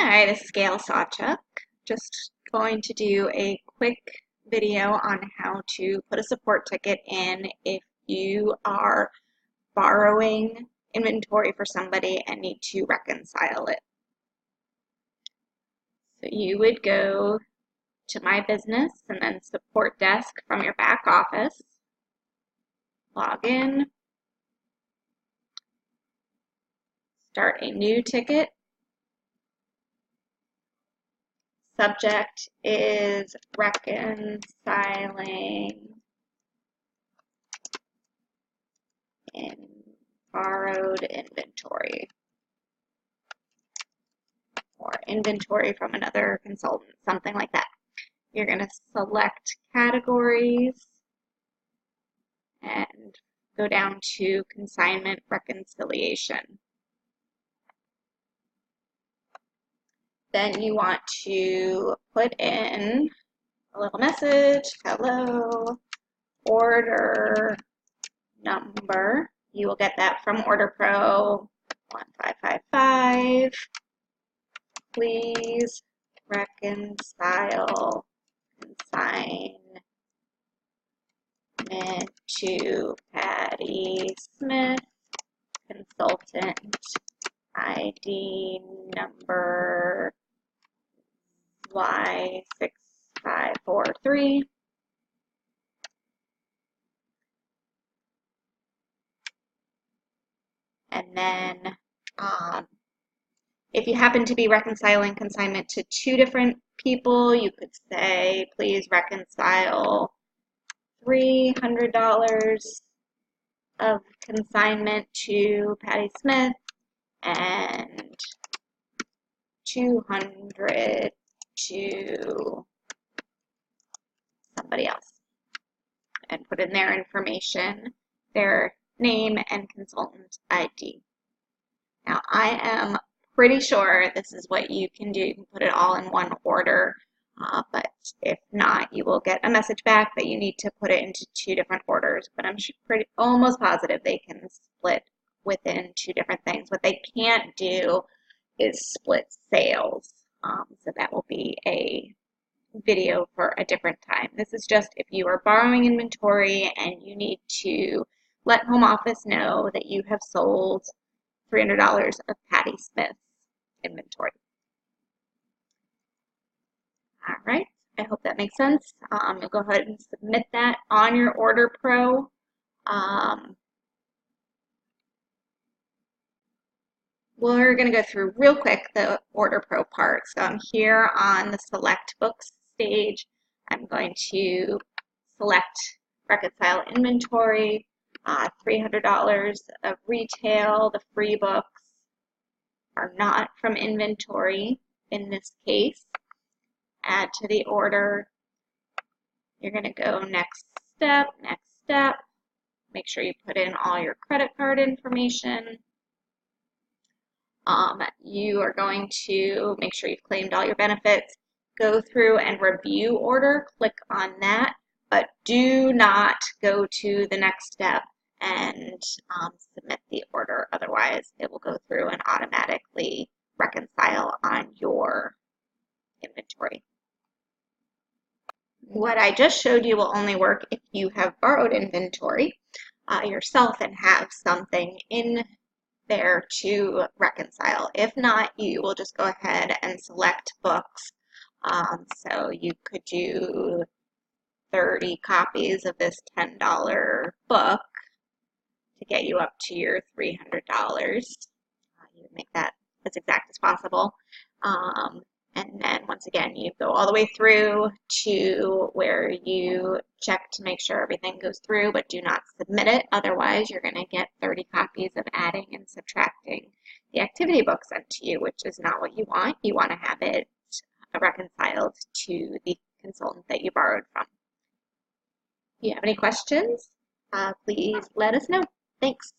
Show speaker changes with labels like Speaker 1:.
Speaker 1: Hi, this is Gail Sawchuk. Just going to do a quick video on how to put a support ticket in if you are borrowing inventory for somebody and need to reconcile it. So you would go to My Business and then Support Desk from your back office. Log in. Start a new ticket. Subject is Reconciling in Borrowed Inventory or Inventory from another consultant, something like that. You're going to select Categories and go down to Consignment Reconciliation. Then you want to put in a little message, hello, order number. You will get that from Order Pro 1555. Please reconcile consignment to Patty Smith, consultant ID number Y6543. And then if you happen to be reconciling consignment to two different people, you could say, please reconcile $300 of consignment to Patty Smith and $200 to somebody else, and put in their information, their name and consultant ID. Now, I am pretty sure this is what you can do. You can put it all in one order, but if not, you will get a message back that you need to put it into two different orders. But I'm almost positive they can split within two different things. What they can't do is split sales. So that will be a video for a different time. This is just if you are borrowing inventory and you need to let home office know that you have sold $300 of Patty Smith's inventory. All right, I hope that makes sense. You'll go ahead and submit that on your Order Pro. We're going to go through real quick the Order Pro part. So I'm here on the Select Books stage. I'm going to select Reconcile Inventory, $300 of retail. The free books are not from inventory in this case. Add to the order. You're going to go next step, next step. Make sure you put in all your credit card information. You are going to make sure you've claimed all your benefits. Go through and review order. Click on that, but do not go to the next step and submit the order. Otherwise, it will go through and automatically reconcile on your inventory. What I just showed you will only work if you have borrowed inventory yourself and have something in there to reconcile. If not, you will just go ahead and select books. So you could do 30 copies of this $10 book to get you up to your $300. You make that as exact as possible. And then once again, you go all the way through to where you check to make sure everything goes through, but do not submit it. Otherwise, you're going to get 30 copies of adding and subtracting the activity book sent to you, which is not what you want. You want to have it reconciled to the consultant that you borrowed from. If you have any questions, please let us know. Thanks.